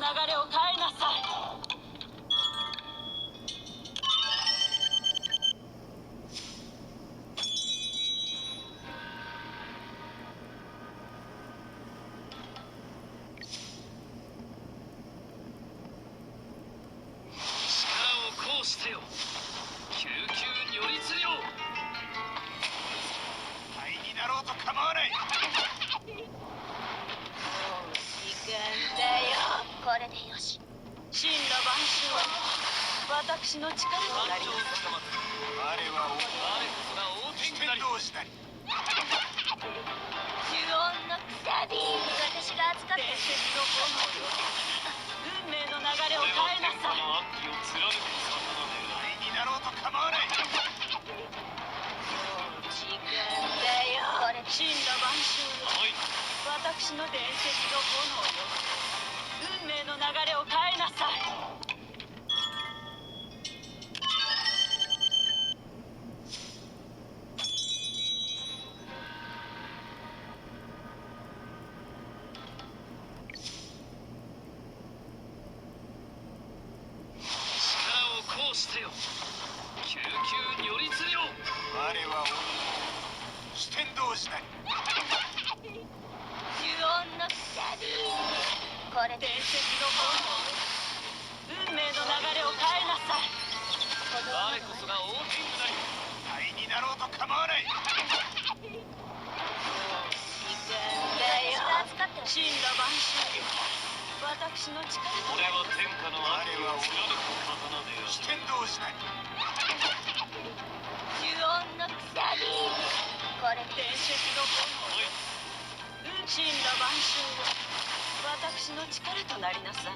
流れを変えなさい。してよ、救急如律令。灰になろうと構わない。もう時間だよ。これでよし。神羅万象、私の力となります。我は我こそが王天下天道師なり。呪音のダディ、私が預かって伝説の炎よ、運命の流れを変えなさい。の悪鬼を貫く刀で灰になろうと構わない。時間だよ。これ神羅万象よ、はい。私の伝説の炎よ、運命の流れを変えなさい。してよ、救急如律令。我は四天道師なり。呪音のダディ、これで伝説の炎よ、運命の流れを変えなさい。我こそが王天下なり。灰になろうと構わない。時間だよ。私が預かってる。神羅万象よ、私の力と俺は天下の悪鬼を貫く刀である。四天道師なり。呪音のダディ、これで伝説の炎よ、神羅万象よ、私の力となりなさい。